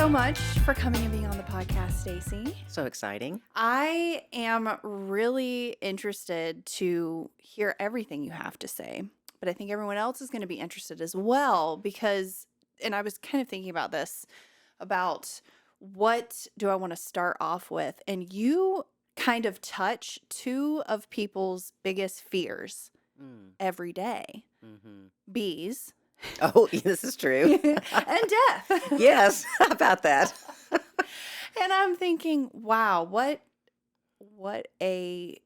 so much for coming and being on the podcast, Stacy. So exciting. I am really interested to hear everything you have to say, but I think everyone else is going to be interested as well because, and I was kind of thinking about this, about what do I want to start off with? And you kind of touch two of people's biggest fears Mm. every day. Hmm. Bees Oh, this is true. and death. Yes, how about that? And I'm thinking, wow, what a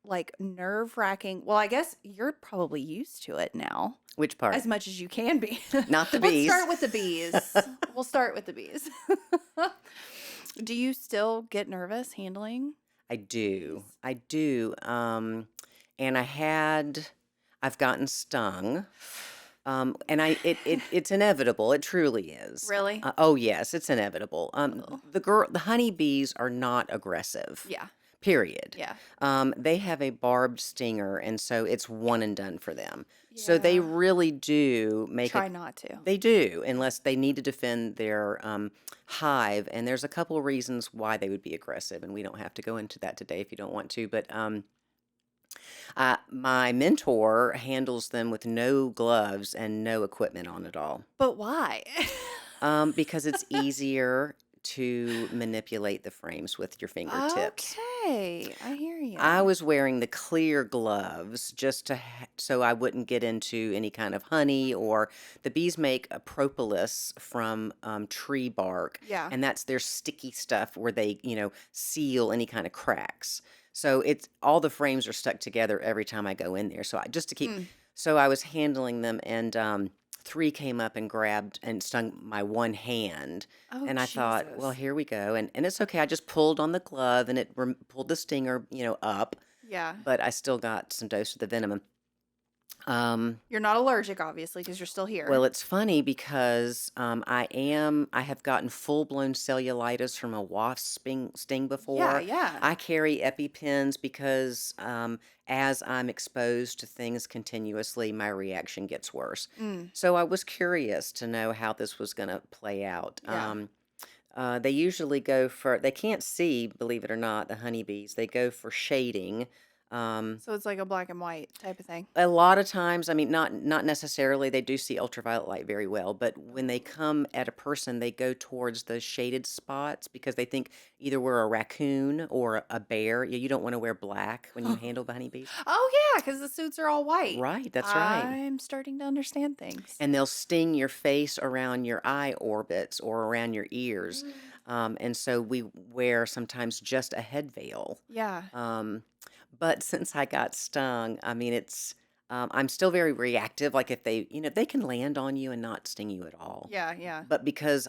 like nerve-wracking. Well, I guess you're probably used to it now, Which part? as much as you can be. Not the Let's bees. start with the bees. We'll start with the bees. Do you still get nervous handling I do. bees? I do. And I've gotten stung. It's inevitable. It truly is. Really? Oh yes, it's inevitable. Oh. The honeybees are not aggressive. Yeah. Period. Yeah. They have a barbed stinger, and so it's one and done for them. So they Yeah. really do make Try not to. They do, unless they need to defend their hive. And there's a couple of reasons why they would be aggressive, and we don't have to go into that today if you don't want to. But my mentor handles them with no gloves and no equipment on at all, But why? because it's easier to manipulate the frames with your fingertips. Okay. I hear you. I was wearing the clear gloves just so I wouldn't get into any kind of honey, or the bees make a propolis from tree bark, Yeah. and that's their sticky stuff where they, seal any kind of cracks. So it's all the frames are stuck together every time I go in there. So Mm. so I was handling them, and three came up and grabbed and stung my one hand. Oh, And I thought, well, Jesus. here we go. And it's okay. I just pulled on the glove and it pulled the stinger, up, Yeah. but I still got some dose of the venom. You're not allergic, obviously, because you're still here. Well, it's funny because I have gotten full-blown cellulitis from a wasp sting Yeah, before. yeah. I carry EpiPens because as I'm exposed to things continuously, my reaction gets worse. Mm, So I was curious to know how this was going to play out. yeah. They usually they can't see, believe it or not, the honeybees. They go for shading. Um, So it's like a black and white type of thing. a lot of times, I mean, not necessarily. They do see ultraviolet light very well, but when they Oh. come at a person, they go towards the shaded spots because they think either we're a raccoon or a bear. You don't want to wear black when you handle the honeybees. Oh, yeah, because the suits are all white. Right, that's right. I'm starting to understand things. And they'll sting your face around your eye orbits or around your ears. Mm. And so we wear sometimes just a head veil. Yeah. But since I got stung, I mean, I'm still very reactive. Like if they can land on you and not sting you at all. Yeah, yeah. But because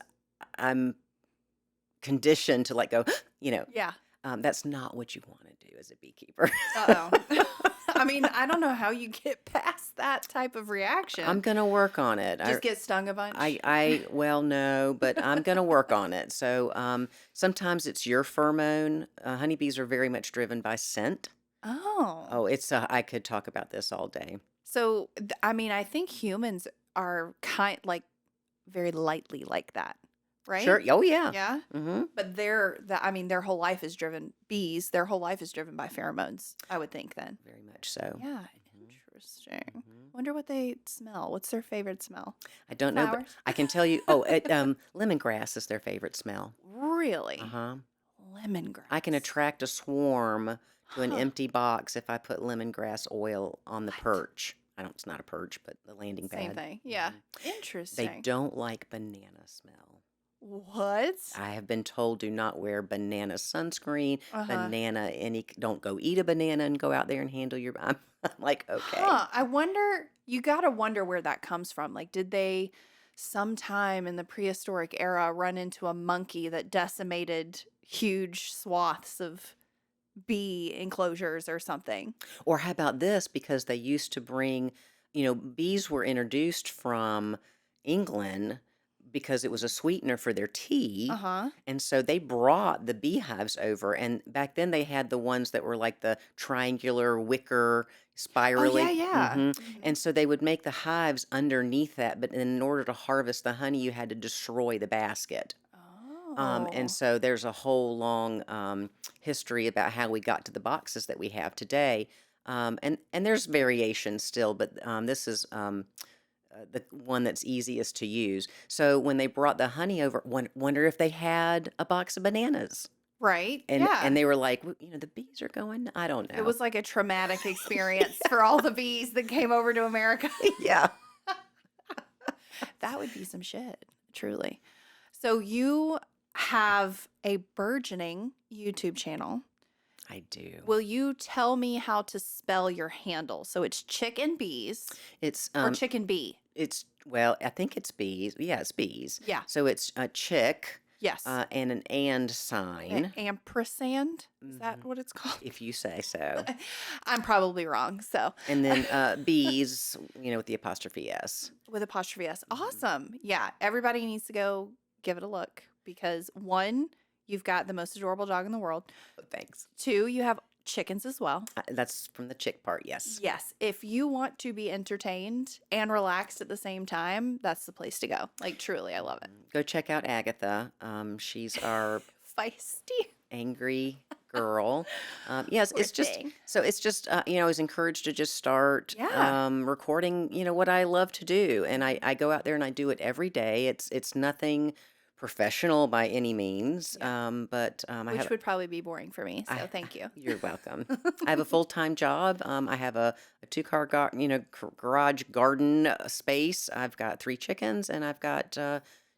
I'm conditioned to go, Yeah. that's not what you want to do as a beekeeper. Uh-oh. I mean, I don't know how you get past that type of I'm reaction. gonna work on it. Just get stung a bunch. Well, no, but I'm gonna work on it. So sometimes it's your pheromone. Honeybees are very much driven by scent. Oh. Oh, I could talk about this all day. So, I mean, I think humans are very lightly like that, right? Sure. Oh, yeah. Yeah. Mm-hmm. But their whole life is driven, their whole life is driven by pheromones, I would think then. Very much so. Yeah, Mhm. interesting. Mhm. Wonder what they smell. What's their favorite smell? I don't know, but Flowers? I can tell you. Oh, lemongrass is their favorite smell. Really? Uh-huh. Lemongrass. I can attract a swarm to an Huh. empty box if I put lemongrass oil on the What? perch. I don't. It's not a perch, but the landing Same pad. thing. Yeah. Mhm. They Interesting. don't like banana smell. What? I have been told do not wear banana sunscreen, Uh-huh. don't go eat a banana and go out there and handle your. I'm like, okay. Huh. You gotta wonder where that comes from. Like, did they sometime in the prehistoric era run into a monkey that decimated huge swaths of bee enclosures or something? Or how about this? Because they used to bring, bees were introduced from England because it was a sweetener for their tea. Uh-huh. And so they brought the beehives over. And back then they had the ones that were like the triangular wicker, Oh, yeah, spirally. yeah. Hmm. Mhm. And so they would make the hives underneath that. But in order to harvest the honey, you had to destroy the basket. And Oh, so there's a whole long history about how we got to the boxes that we have today. And there's variations still, but this is the one that's easiest to use. So when they brought the honey over, wonder if they had a box of bananas. right. And Yeah. they were like, the bees are going. I don't It know. was like a traumatic experience for all the bees that came over to America. Yeah, That would be some shit, truly. So you have a burgeoning YouTube channel. I do. Will you tell me how to spell your handle? So it's chicken bees It's or chicken bee? well, I think it's bees. Yeah, it's bees. Yeah. So it's a chick, Yes. and an and sign. Ampersand? Is that Mhm, what it's called? if you say so. I'm probably wrong. So And then bees, with the apostrophe s. with apostrophe S. Mhm. Awesome. Yeah. Everybody needs to go give it a look because one, you've got the most adorable dog in the world. Oh, thanks. Two, you have chickens as well. That's from the chick part. Yes. Yes. If you want to be entertained and relaxed at the same time, that's the place to go. Like, truly, I love it. Go check out Agatha. She's our Feisty. angry girl. Yes, Poor it's just thing. so it's just I was encouraged to just start Yeah. recording. What I love to do, and I go out there and I do it every day. It's nothing professional by any means, Yeah. but I Which have. would probably be boring for me. So I, thank you. you're welcome. I have a full-time job. I have a two-car garage garden space. I've got 3 chickens and I've got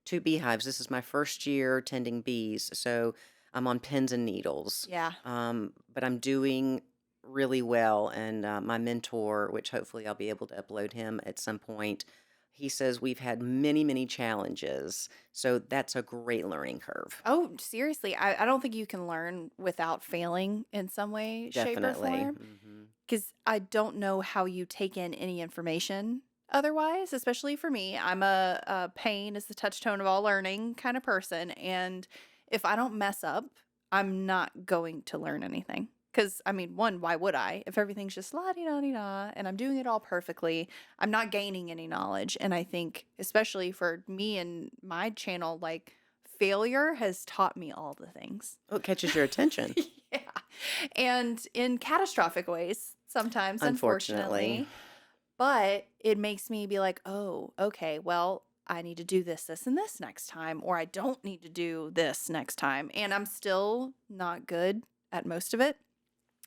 2 beehives. This is my first year tending bees, so I'm on pins and needles. Yeah. But I'm doing really well, and my mentor, which hopefully I'll be able to upload him at some point, he says we've had many, many challenges, so that's a great learning curve. Oh, seriously. I don't think you can learn without failing in some way, shape, or Definitely. form. Because I don't know how you take in any information otherwise, especially for me. I'm a pain is the touch tone of all learning kind of person. And if I don't mess up, I'm not going to learn anything. Because, I mean, one, why would I? If everything's just la di da di da and I'm doing it all perfectly, I'm not gaining any knowledge. And I think, especially for me and my channel, like failure has taught me all the things. Oh, it catches your attention. Yeah. And in catastrophic ways, sometimes, Unfortunately. unfortunately. But it makes me be like, oh, okay, well, I need to do this, this, and this next time, or I don't need to do this next time. And I'm still not good at most of it,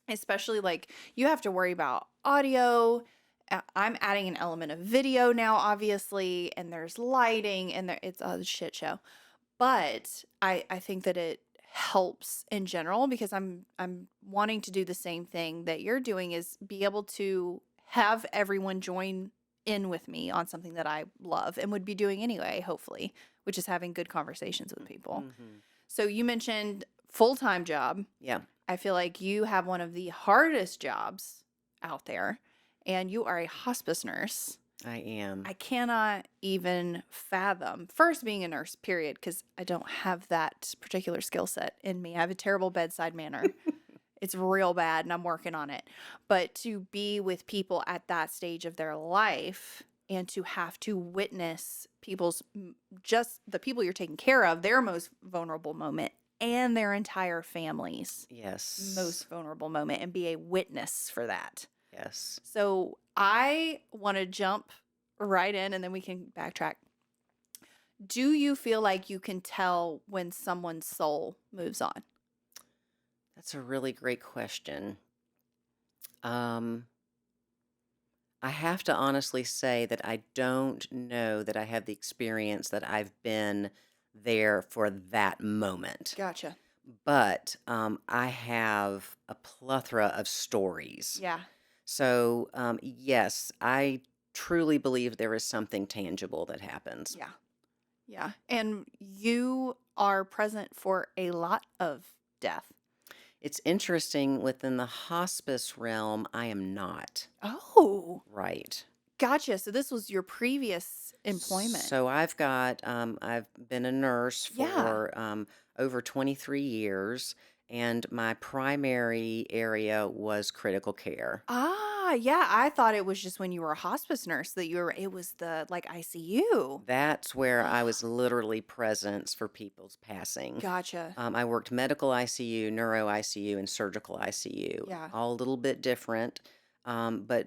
especially like you have to worry about audio. I'm adding an element of video now, obviously, and there's lighting, and it's a shit show. But I think that it helps in general because I'm wanting to do the same thing that you're doing is be able to have everyone join in with me on something that I love and would be doing anyway, hopefully, which is having good conversations with people. Hmm. So you mentioned full-time job. Yeah, I feel like you have one of the hardest jobs out there and you are a hospice nurse. I am. I cannot even fathom first being a nurse, period, because I don't have that particular skill set in me. I have a terrible bedside manner. It's real bad and I'm working on it. But to be with people at that stage of their life and to have to witness just the people you're taking care of, their most vulnerable moment and their entire family's Yes. most vulnerable moment and be a witness for that. Yes. So I want to jump right in and then we can backtrack. Do you feel like you can tell when someone's soul moves on? That's a really great question. Um, I have to honestly say that I don't know that I have the experience that I've been there for that moment. Gotcha. But I have a plethora of stories. Yeah. So, yes, I truly believe there is something tangible that happens. Yeah. Yeah. And you are present for a lot of death. It's interesting within the hospice realm, I am not. Oh, Right. gotcha. So this was your previous employment. So I've been a nurse Yeah. for over 23 years, and my primary area was critical care. Ah, yeah, I thought it was just when you were a hospice nurse that you were it was the, like, ICU. That's where I was literally presence for people's passing. Gotcha. I worked medical ICU, neuro ICU, and surgical ICU, Yeah. all a little bit different, but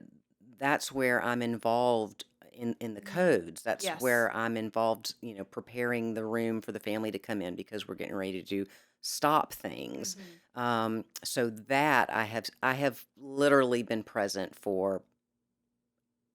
that's where I'm involved in the Mm. codes. That's Yes. where I'm involved, preparing the room for the family to come in because we're getting ready to stop things. Mhm. So that I have literally been present for,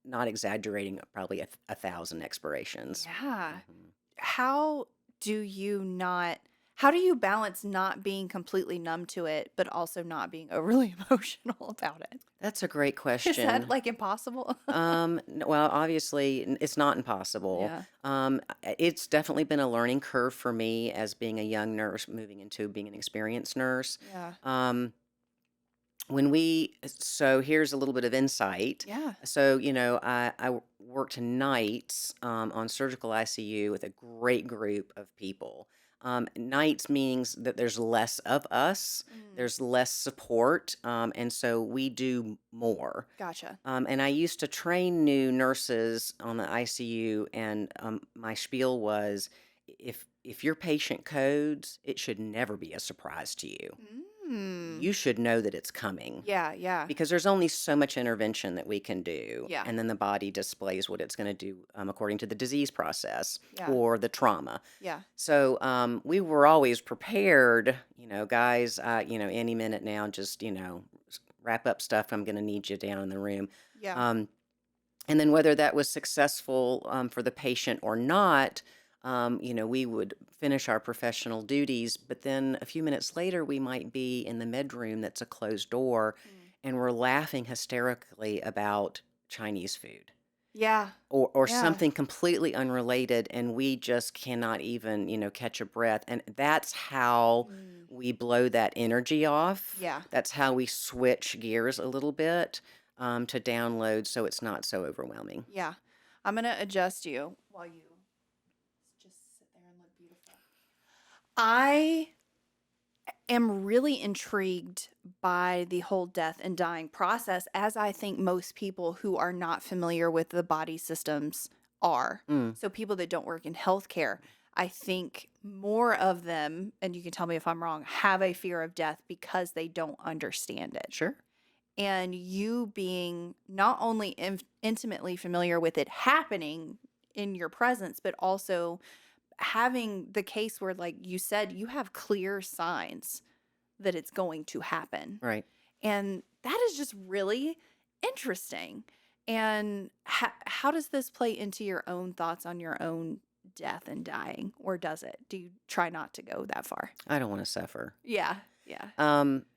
not exaggerating, probably a thousand expirations. Yeah. Mhm. How do you not how do you balance not being completely numb to it, but also not being overly emotional about it? That's a great Is that, question. like, impossible? Well, obviously, it's not impossible. Yeah. It's definitely been a learning curve for me as being a young nurse, moving into being an experienced nurse. Yeah. Um, so here's a little bit of insight. Yeah. So, I worked nights on surgical ICU with a great group of people. Nights means that there's less of us, Mm. there's less support, and so we do more. Gotcha. And I used to train new nurses on the ICU, and my spiel was, if your patient codes, it should never be a surprise to you. Mm. You should know that it's coming Yeah, yeah. because there's only so much intervention that we can do, Yeah. and then the body displays what it's going to do according to the disease process Yeah. or the trauma. Yeah. So we were always prepared, guys. Any minute now, just wrap up stuff. I'm going to need you down in the room. Yeah. Um, and then whether that was successful for the patient or not, we would finish our professional duties, but then a few minutes later, we might be in the med room that's a closed door, Mm. and we're laughing hysterically about Chinese food Yeah. or Yeah. something completely unrelated, and we just cannot even, catch a breath. And that's how Mm. we blow that energy off. Yeah. That's how we switch gears a little bit to download so it's not so overwhelming. Yeah. I'm gonna adjust you while you just sit there and look beautiful. I am really intrigued by the whole death and dying process, as I think most people who are not familiar with the body systems are. Mm, So, people that don't work in healthcare, I think more of them, and you can tell me if I'm wrong, have a fear of death because they don't understand it. sure. And you being not only intimately familiar with it happening in your presence, but also having the case where, like you said, you have clear signs that it's going to happen. Right. And that is just really interesting. And how does this play into your own thoughts on your own death and dying? Or does it? Do you try not to go that far? I don't want to suffer. Yeah. Yeah.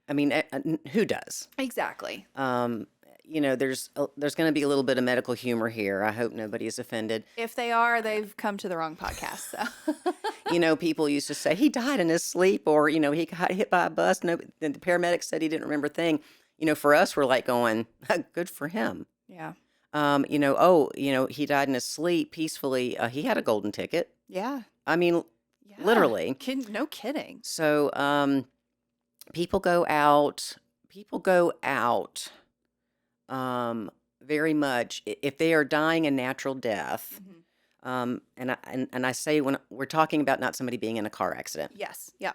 I mean, who does? Exactly. There's going to be a little bit of medical humor here. I hope nobody is offended. If they are, they've come to the wrong podcast. So, People used to say he died in his sleep, or he got hit by a bus. No, the paramedics said he didn't remember a thing. For us, we're like going, good for him. yeah. He died in his sleep peacefully. He had a golden ticket. Yeah. I mean, Yeah. literally. No kidding. So, people go out. People go out. Very much if they are dying a natural death. Mhm. And I say when we're talking about not somebody being in a car accident. Yes. Yeah.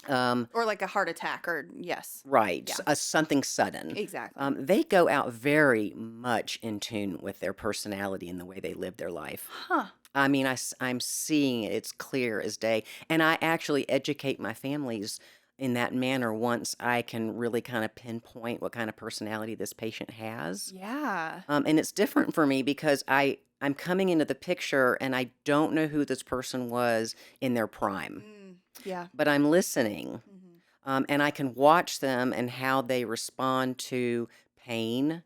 Um, Or like a heart attack, or yes. right, Yeah. something sudden. Exactly. They go out very much in tune with their personality and the way they live their life. Huh. I mean, I'm seeing it. It's clear as day. And I actually educate my families in that manner once I can really kind of pinpoint what kind of personality this patient has. Yeah. And it's different for me because I'm coming into the picture and I don't know who this person was in their prime, Yeah. but I'm listening. Mhm. And I can watch them and how they respond to pain,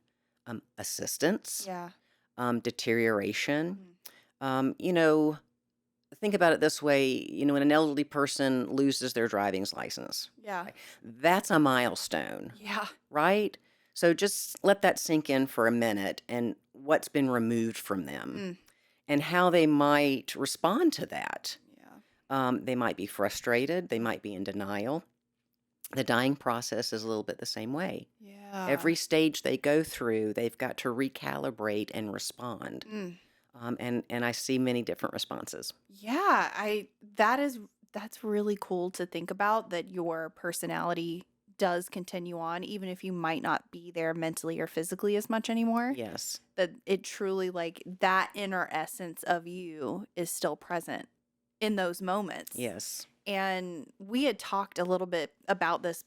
assistance, Yeah. deterioration. Mhm. Um, you know, think about it this way, when an elderly person loses their driving's license, Yeah. right? That's a milestone, Yeah. right? So just let that sink in for a minute and what's been removed from them Mm. and how they might respond to that. Yeah. They might be frustrated, they might be in denial. The dying process is a little bit the same way. Yeah. Every stage they go through, they've got to recalibrate and respond. Mm. And I see many different responses. Yeah, that is that's really cool to think about that your personality does continue on even if you might not be there mentally or physically as much anymore. Yes. That it truly like that inner essence of you is still present in those moments. Yes. And we had talked a little bit about this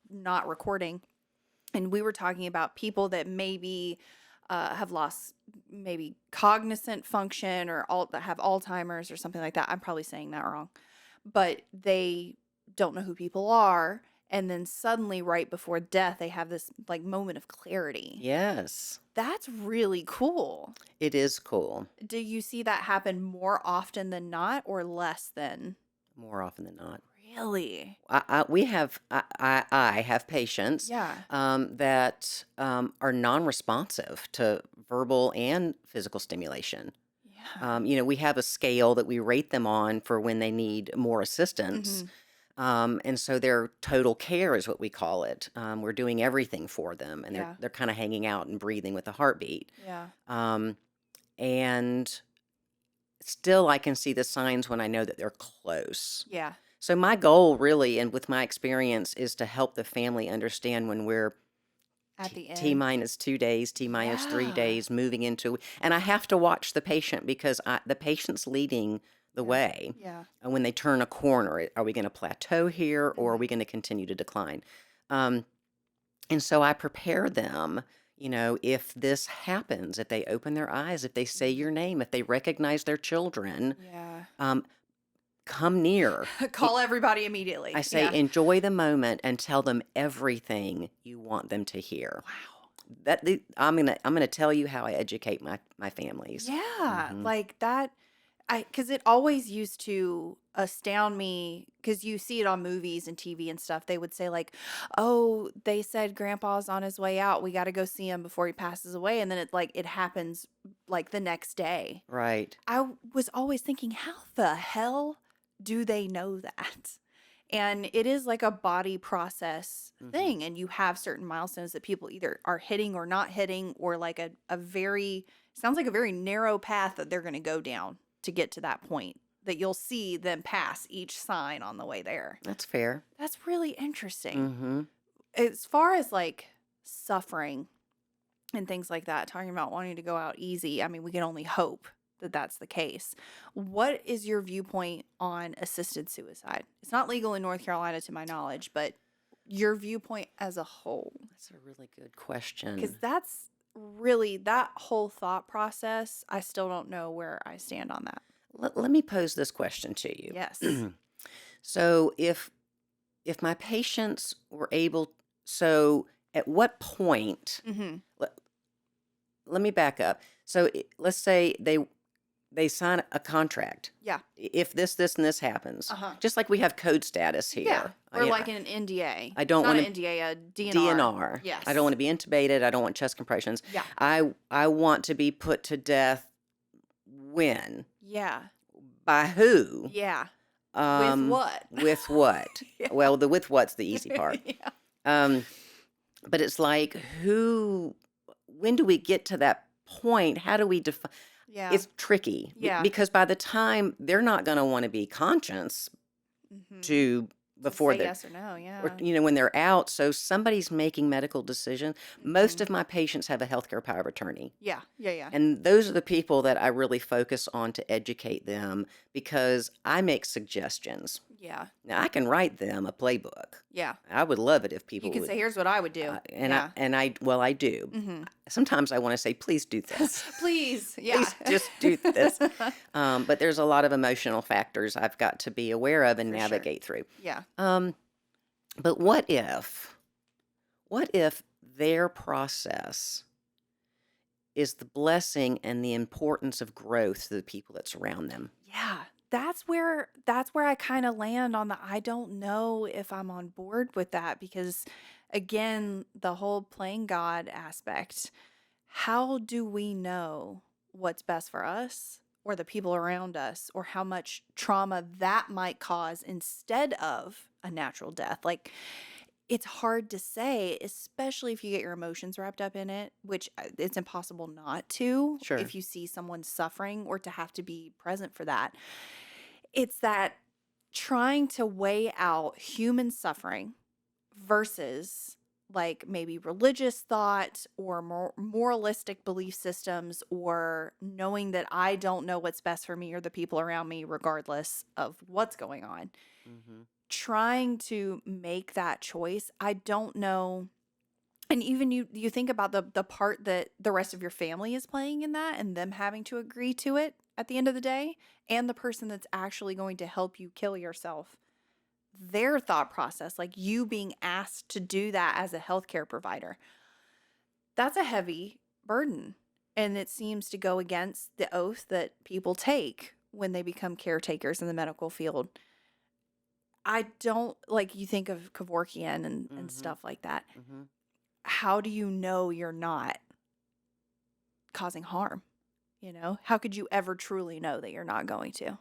not recording, and we were talking about people that maybe have lost maybe cognizant function or that have Alzheimer's or something like that. I'm probably saying that wrong, but they don't know who people are, and then suddenly, right before death, they have this like moment of clarity. Yes. That's really cool. It is cool. Do you see that happen more often than not, or less than? More often than not. Really? I have patients Yeah. that are non-responsive to verbal and physical stimulation. Yeah. We have a scale that we rate them on for when they need more assistance. Mm-hmm. And so their total care is what we call it. We're doing everything for them, and Yeah. they're kind of hanging out and breathing with a heartbeat. Yeah. Um, and still, I can see the signs when I know that they're close. Yeah. So my goal really, and with my experience, is to help the family understand when we're At the T end. minus 2 days, T minus three Yeah. days, moving into, and I have to watch the patient because the patient's leading the Yeah. way. Yeah. And when they turn a corner, are we going to plateau here, or are we Mhm. going to continue to decline? Um, and so I prepare them. If this happens, if they open their eyes, if they say Mhm. your name, if they recognize their children, Yeah. um, come near. Call everybody I immediately. say Yeah. enjoy the moment and tell them everything you want them to hear. Wow. I'm gonna tell you how I educate my families. Yeah. Hmm. Like that. Because it always used to astound me because you see it on movies and TV and stuff. They would say, like, oh, they said grandpa's on his way out. We got to go see him before he passes away. And then it happens like the next day. Right. Was always thinking, how the hell do they know that? And it is like a body process Hmm. thing. And you have certain milestones that people either are hitting or not hitting, or like a very, sounds like a very narrow path that they're going to go down to get to that point that you'll see them pass each sign on the way there. That's fair. That's really interesting. Hmm. As far as like suffering and things like that, talking about wanting to go out easy, I mean, we can only hope that that's the case. What is your viewpoint on assisted suicide? It's not legal in North Carolina, to my knowledge, but your viewpoint as a whole, That's a really good because question. that's really that whole thought process. I still don't know where I stand on that. Let me pose this question to Yes. you. So if my patients were able, so at what point? Mm-hmm. Let, let me back up. So let's say they sign a contract. Yeah. If this and this happens, Uh-huh. just like we have code status Yeah. here. Or like an NDA. I don't Not want an to NDA, a DNR. DNR. Yes. I don't want to be intubated. I don't want chest compressions. Yeah. I want to be put to death. When? Yeah. By who? Yeah. With Um, what? with what? Yeah. Well, the with what's the easy part. Yeah. Um, but it's like who? When do we get to that point? How do we define? Yeah. It's tricky Yeah. because by the time they're not going to want to be conscious Mm-hmm. to To before say they're yes or no. Yeah. or when they're out, so somebody's making medical decisions. Most Mm-hmm. of my patients have a healthcare power of attorney. Yeah. Yeah. Yeah. And those are the people that I really focus on to educate them because I make suggestions. Yeah. Now I can write them a playbook. Yeah. I would love it if You people can would, say, here's what I would do. Yeah. well, I do. Mm-hmm. Sometimes I want to say, please do this. Please. Yeah. Please just do this. But there's a lot of emotional factors I've got to be aware of and For sure. navigate through. Yeah. But what if their process is the blessing and the importance of growth to the people that surround them? Yeah. That's where I kind of land on the I don't know if I'm on board with that because again, the whole playing God aspect. How do we know what's best for us or the people around us or how much trauma that might cause instead of a natural death? Like it's hard to say, especially if you get your emotions wrapped up in it, which it's impossible not to Sure. if you see someone suffering or to have to be present for that. It's that trying to weigh out human suffering versus like maybe religious thought or moralistic belief systems, or knowing that I don't know what's best for me or the people around me, regardless of what's going on. Hmm. Trying to make that choice, I don't know. And even you think about the part that the rest of your family is playing in that, and them having to agree to it at the end of the day, and the person that's actually going to help you kill yourself, their thought process, like you being asked to do that as a healthcare provider, that's a heavy burden. And it seems to go against the oath that people take when they become caretakers in the medical field. I don't like, you think of Kevorkian and Hmm. stuff like that. Hmm. How do you know you're not causing harm? You know, how could you ever truly know that you're not going to?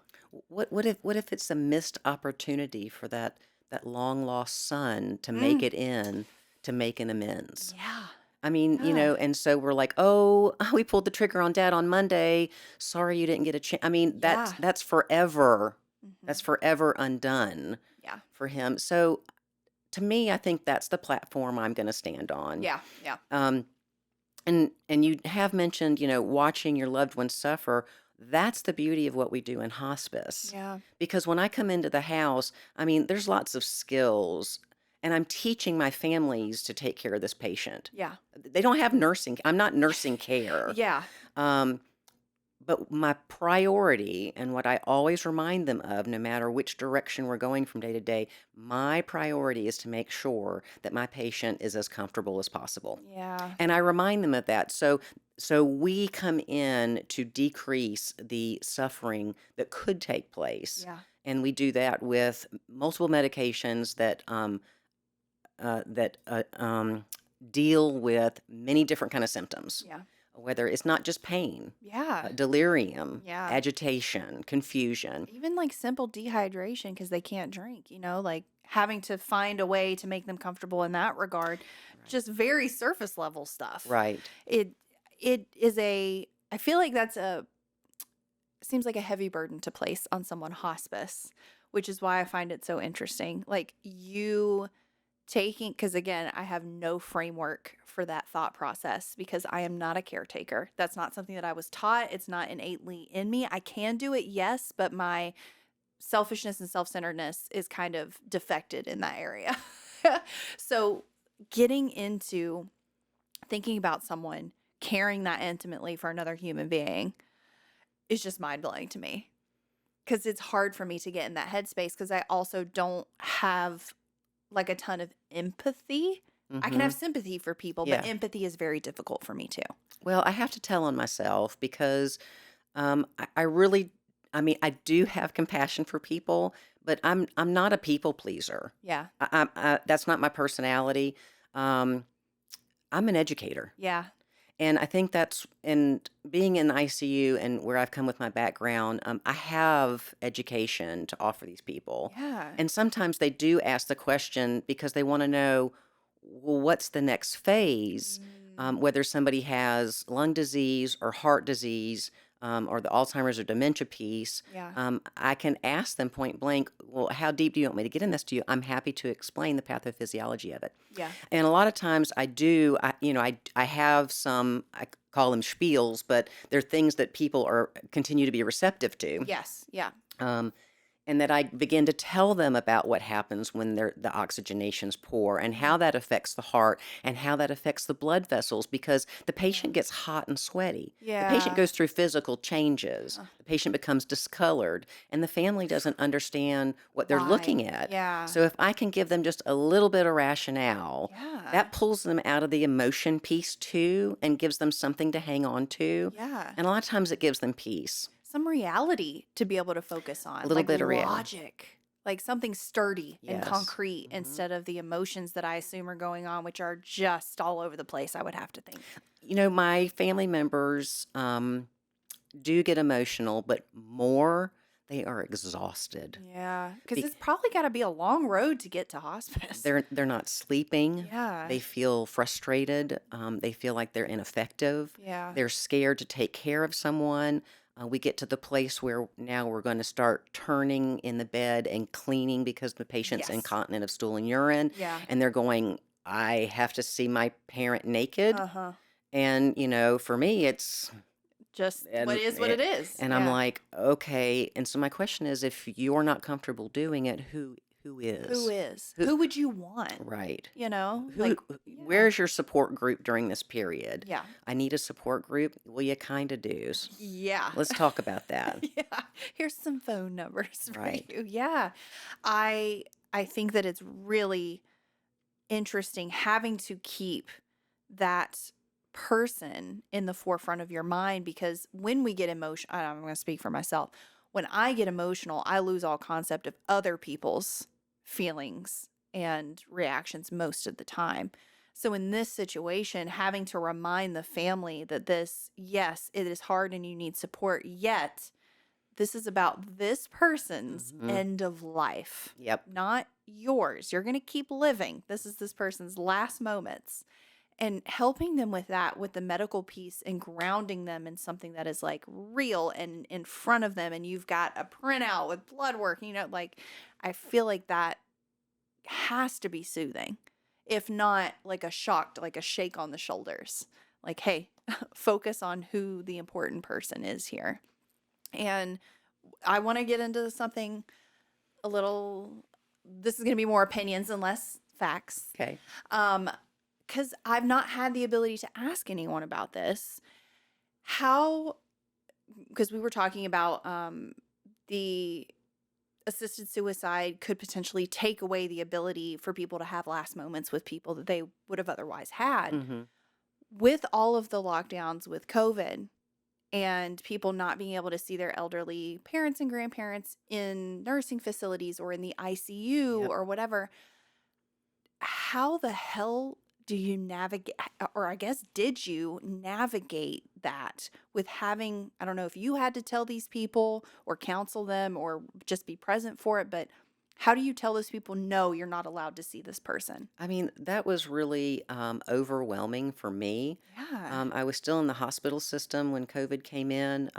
What if it's a missed opportunity for that long lost son to make Mm, it in to make an amends? yeah. I mean, Yeah. and so we're like, oh, we pulled the trigger on dad on Monday. Sorry you didn't get a chance. I mean, Yeah. that's forever. That's Hmm. forever undone Yeah. for him. So to me, I think that's the platform I'm going to stand on. Yeah. Yeah. Um, and you have mentioned, watching your loved ones suffer. That's the beauty of what we do in hospice. Yeah. Because when I come into the house, I mean, there's lots of skills, and I'm teaching my families to take care of this patient. Yeah. They don't have nursing. I'm not nursing care. Yeah. Um, but my priority, and what I always remind them of, no matter which direction we're going from day to day, my priority is to make sure that my patient is as comfortable as possible. Yeah. And I remind them of that. So we come in to decrease the suffering that could take place. Yeah. And we do that with multiple medications that deal with many different kind of symptoms, Yeah. whether it's not just pain, Yeah. delirium, Yeah. agitation, confusion. Even like simple dehydration because they can't drink, like having to find a way to make them comfortable in that regard, Right. just very surface level stuff. Right. It it is I feel like that's a seems like a heavy burden to place on someone hospice, which is why I find it so interesting. Like you taking, because again, I have no framework for that thought process because I am not a caretaker. That's not something that I was taught. It's not innately in me. I can do it, yes, but my selfishness and self-centeredness is kind of defected in that area. So getting into thinking about someone caring that intimately for another human being is just mind-blowing to me, because it's hard for me to get in that headspace because I also don't have like a ton of empathy. I can Hmm. have sympathy for people, but Yeah. empathy is very difficult for me too. Well, I have to tell on myself because I really, I mean, I do have compassion for people, but I'm not a people pleaser. Yeah. That's not my personality. Um, I'm an educator, Yeah. and I think that's and being in the ICU and where I've come with my background. I have education to offer these people, Yeah. and sometimes they do ask the question because they want to know, well, what's the next phase? Mm, Whether somebody has lung disease or heart disease, or the Alzheimer's or dementia piece, yeah. I can ask them point blank, well, how deep do you want me to get in this to you? I'm happy to explain the pathophysiology of it. Yeah. And a lot of times I do, I have some, I call them spiels, but they're things that people are continue to be receptive to. Yes. Yeah. Um, and that I begin to tell them about what happens when the oxygenation's poor and Mm, how that affects the heart and how that affects the blood vessels because the yeah. patient gets hot and sweaty. The patient Yeah. goes through physical changes. Uh, The patient becomes discolored, and the family doesn't understand what they're why? looking at. Yeah. So if I can give them just a little bit of rationale, Yeah. that pulls them out of the emotion piece too and gives them something to hang on to. Yeah. And a lot of times it gives them peace, Some reality to be able to focus a on, little like bit of reality. logic, like something sturdy and Yes. concrete Hmm. instead of the emotions that I assume are going on, which are just all over the place, I would have to think. My family members do get emotional, but more they are exhausted. Yeah, because Be- it's probably got to be a long road to get to hospice. they're not sleeping. Yeah. They feel frustrated. They feel like they're ineffective. Yeah. They're scared to take care of someone. We get to the place where now we're going to start turning in the bed and cleaning because the patient's Yes. incontinent of stool and urine, Yeah. and they're going, I have to see my parent naked. Uh-huh. And, for me, it's Just what and is what it, it is. and I'm Yeah. like, okay. And so my question is, if you're not comfortable doing it, who Who is? is? Who Who would you want? Right. Like, yeah. Where's your support group during this period? Yeah. I need a support group. Well, you kind of do. Yeah. Let's talk about that. Yeah. Here's some phone numbers for Right. you. Yeah. I I think that it's really interesting having to keep that person in the forefront of your mind because when we get emotional, I'm going to speak for myself. When I get emotional, I lose all concept of other people's feelings and reactions most of the time. So in this situation, having to remind the family that this, yes, it is hard and you need support, yet this is about this person's Hmm. end of life, Yep. not yours. You're going to keep living. This is this person's last moments. And helping them with that, with the medical piece and grounding them in something that is like real and in front of them. And you've got a printout with blood work, like I feel like that has to be soothing. If not like a shock, like a shake on the shoulders. Like, hey, focus on who the important person is here. And I want to get into something a little, this is going to be more opinions and less facts. Okay. Because I've not had the ability to ask anyone about this. How, because we were talking about the assisted suicide could potentially take away the ability for people to have last moments with people that they would have otherwise had. Hmm. With all of the lockdowns with COVID, and people not being able to see their elderly parents and grandparents in nursing facilities or in the ICU Yep. or whatever, how the hell do you navigate, or I guess, did you navigate that with having, I don't know if you had to tell these people or counsel them or just be present for it, but how do you tell those people, no, you're not allowed to see this person? I mean, that was really overwhelming for me. Yeah. I was still in the hospital system when COVID came in.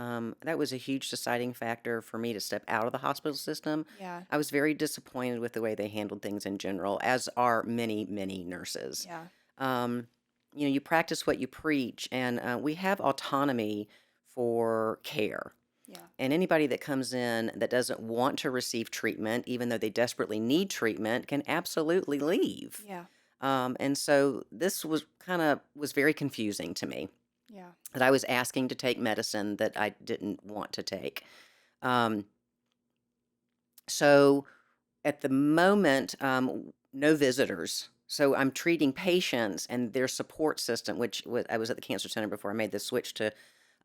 That was a huge deciding factor for me to step out of the hospital system. Yeah. I was very disappointed with the way they handled things in general, as are many, many nurses. Yeah. Um, you practice what you preach, and we have autonomy for care. Yeah. And anybody that comes in that doesn't want to receive treatment, even though they desperately need treatment, can absolutely leave. Yeah. And so this was very confusing to me Yeah. that I was asking to take medicine that I didn't want to take. Um, so at the moment, no visitors. So I'm treating patients and their support system, which was, I was at the cancer center before I made the switch to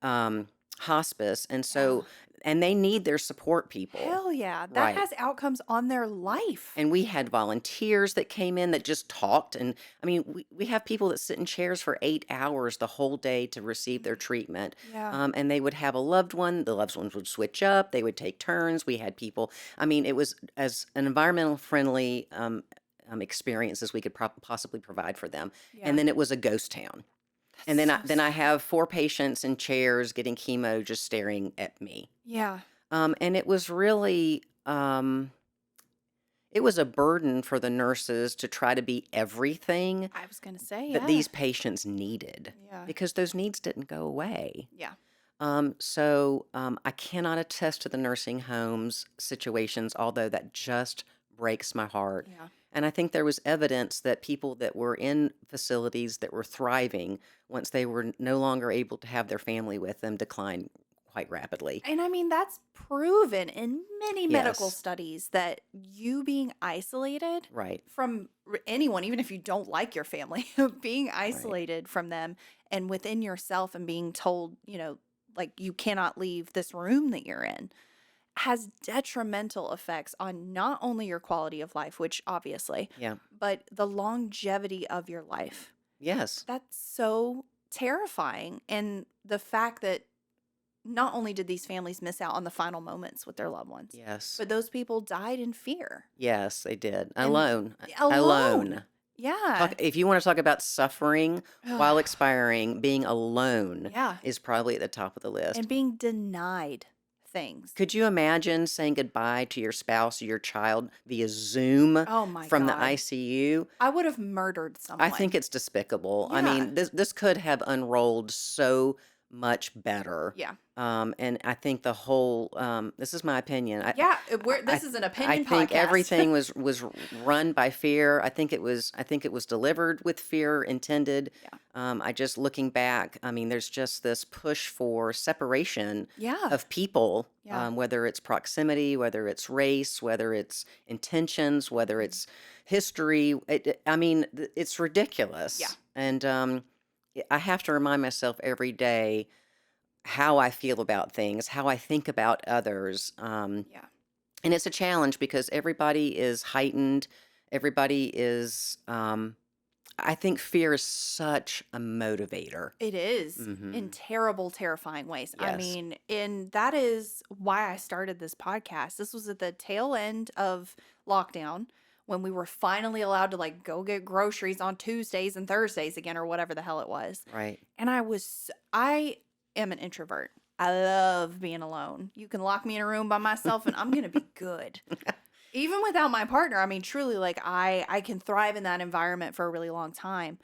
um, hospice, and Yeah. so and they need their support people, Hell yeah. That right? has outcomes on their life. And we had volunteers that came in that just talked. And I mean, we have people that sit in chairs for 8 hours the whole day to receive their treatment. Yeah. And they would have a loved one. The loved ones would switch up. They would take turns. We had people. I mean, it was as an environmental friendly experience as we could possibly provide for them. Yeah. And then it was a ghost town. And That's then I sad. have 4 patients in chairs getting chemo, just staring at me. Yeah. And it was really, it was a burden for the nurses to try to be everything I was gonna say, that yeah. these patients needed Yeah. because those needs didn't go away. Yeah. I cannot attest to the nursing homes situations, although that just breaks my heart. Yeah. And I think there was evidence that people that were in facilities that were thriving, once they were no longer able to have their family with them, declined quite rapidly. And I mean, that's proven in many medical Yes, studies that you being isolated right, from anyone, even if you don't like your family, being right. isolated from them and within yourself and being told, like you cannot leave this room that you're in has detrimental effects on not only your quality of life, which obviously, Yeah. but the longevity of your life. Yes. That's so terrifying. And the fact that not only did these families miss out on the final moments with their loved ones, Yes. but those people died in fear Yes, they did. and Alone. alone. Alone. Yeah. Talk if you wanna talk about suffering while expiring, being alone Yeah. is probably at the top of the And list. being denied things. Could you imagine saying goodbye to your spouse or your child via Zoom Oh my from the God. ICU? I would have murdered I think someone. it's despicable. I Yeah. mean, this could have unrolled so much better. Yeah. And I think the whole this is my opinion. Yeah. I This is an I opinion think podcast. everything was run by fear. I think it was delivered with fear intended. Yeah. I just looking back, I mean, there's just this push for separation Yeah. of people, Yeah. whether it's proximity, whether it's race, whether it's intentions, whether Mhm. it's history. I mean, it's Yeah. ridiculous. And I have to remind myself every day how I feel about things, how I think about others. Yeah. And it's a challenge because everybody is heightened. Everybody is, I think fear is such a motivator. It is in Hmm. terrible, terrifying ways. I Yes. mean, and that is why I started this podcast. This was at the tail end of lockdown when we were finally allowed to like go get groceries on Tuesdays and Thursdays again or whatever the hell it was. Right. And I am an introvert. I love being alone. You can lock me in a room by myself and I'm going to be good. Even without my partner, I mean, truly, like I can thrive in that environment for a really long time.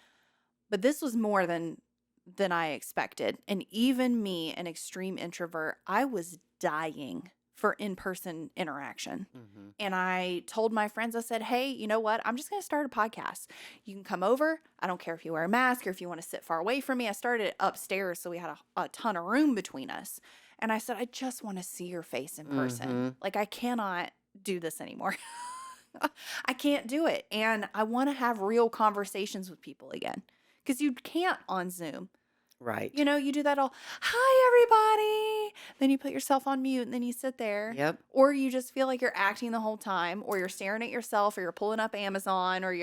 But this was more than I expected. And even me, an extreme introvert, I was dying for in-person interaction. Hmm. And I told my friends, I said, hey, you know what? I'm just going to start a podcast. You can come over. I don't care if you wear a mask or if you want to sit far away from me. I started it upstairs, so we had a ton of room between us. And I said, I just want to see your face in person. Hmm. Like, I cannot do this anymore. I can't do it. And I want to have real conversations with people again because you can't on Zoom. Right. You know, you do that all, hi, everybody. Then you put yourself on mute and then you sit there. Yep. Or you just feel like you're acting the whole time, or you're staring at yourself, or you're pulling up Amazon, or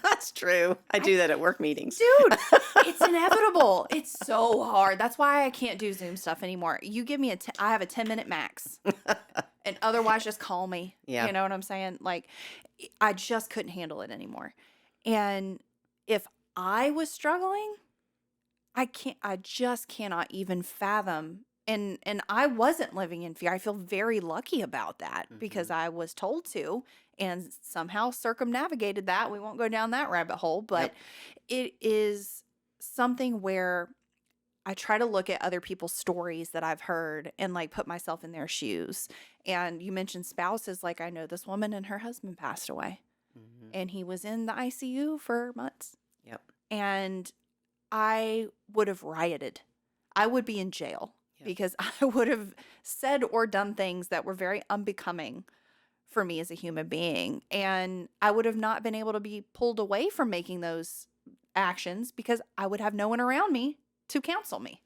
That's true. I do that at work meetings. dude, it's inevitable. It's so hard. That's why I can't do Zoom stuff anymore. You give me I have a 10-minute max. And otherwise, just call me. Yeah. You know what I'm saying? Like, I just couldn't handle it anymore. And if I was struggling, I just cannot even fathom. And I wasn't living in fear. I feel very lucky about that because Hmm. I was told to and somehow circumnavigated that. We won't go down that rabbit hole, but Yep. it is something where I try to look at other people's stories that I've heard and like put myself in their shoes. And you mentioned spouses, like I know this woman and her husband passed away Hmm. and he was in the ICU for months. Yep. And I would have rioted. I would be in jail Yep. because I would have said or done things that were very unbecoming for me as a human being. And I would have not been able to be pulled away from making those actions because I would have no one around me to counsel me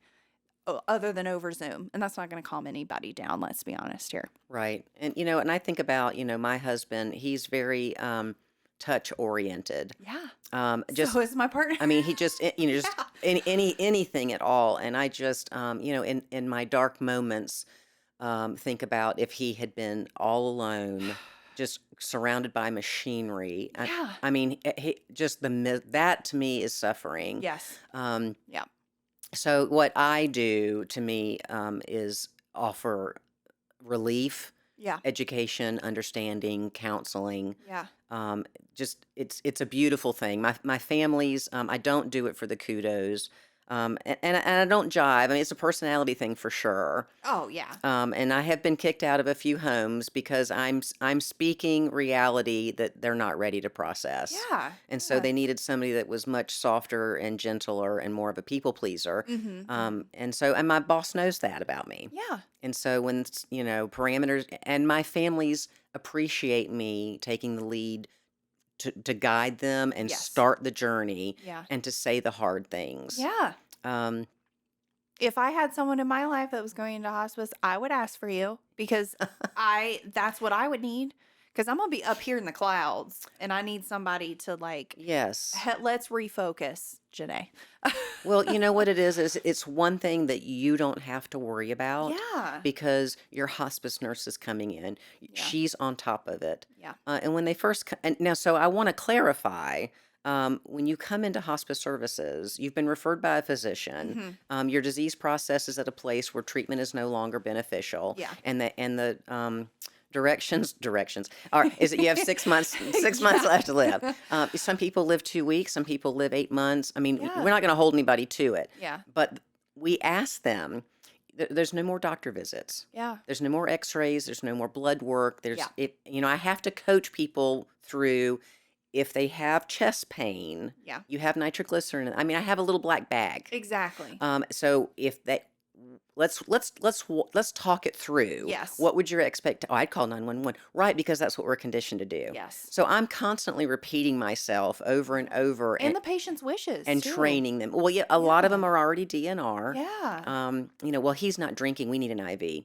other than over Zoom. And that's not going to calm anybody down, let's be honest here. Right. And and I think about, my husband, he's very touch oriented. Yeah. Just So is my partner. I mean, he just just Yeah. anything at all. And I just in my dark moments think about if he had been all alone, just surrounded by machinery. Yeah. I mean, that to me is suffering. Yes. Um, Yeah. so what I do to me is offer relief, Yeah. education, understanding, counseling. Yeah. Um, just it's a beautiful thing. My family's I don't do it for the kudos. And I don't jive. I mean, it's a personality thing for sure. Oh, yeah. And I have been kicked out of a few homes because I'm speaking reality that they're not ready to process. Yeah. And so Yeah. they needed somebody that was much softer and gentler and more of a people pleaser. Mm-hmm. And my boss knows that about me. Yeah. And so when, parameters and my families appreciate me taking the lead to guide them and Yes. start the journey Yeah. and to say the hard things. Yeah. Um, If I had someone in my life that was going into hospice, I would ask for you because that's what I would need. Because I'm going to be up here in the clouds and I need somebody to like, yes. let's refocus. Janae. Well, you know what it is it's one thing that you don't have to worry about Yeah. because your hospice nurse is coming in. Yeah. She's on top of it. Yeah. And when they first, and now, so I want to clarify, when you come into hospice services, you've been referred by a physician. Mhm. Your disease process is at a place where treatment is no longer beneficial, Yeah. and the directions are is that you have 6 months 6 months Yeah. left to live. Some people live 2 weeks, some people live 8 months. I mean, Yeah. we're not going to hold anybody to it, Yeah. but we ask them. There's no more doctor visits. Yeah. There's no more X-rays. There's no more blood work. Yeah. I have to coach people through if they have chest pain. Yeah. You have nitroglycerin. I mean, I have a little black bag. Exactly. So if they let's talk it through. Yes. What would your expect? Oh, I'd call 911, right? Because that's what we're conditioned to do. Yes. So I'm constantly repeating myself over and over And the patient's wishes and too. training them. Well, yeah, a lot of Yeah. them are already DNR. Yeah. Well, he's not drinking. We need an IV.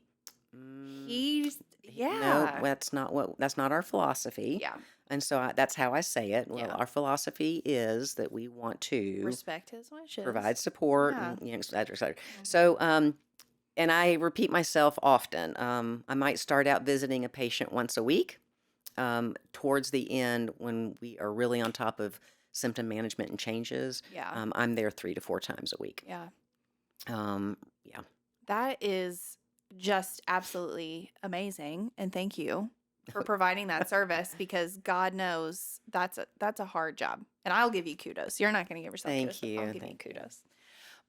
He's No, yeah. that's not our philosophy. Yeah. And so that's how I say it. Well, Yeah. our philosophy is that we want to Respect his wishes. provide support Yeah. and, et cetera, et cetera. Mhm. So, and I repeat myself often. I might start out visiting a patient once a week. Towards the end, when we are really on top of symptom management and changes, Yeah. I'm there 3 to 4 times a week. Yeah. Yeah. That is just absolutely amazing. And thank you for providing that service because God knows that's a hard job. And I'll give you kudos. You're not going to give yourself kudos. Thank But I'll you. give you Thank you. kudos.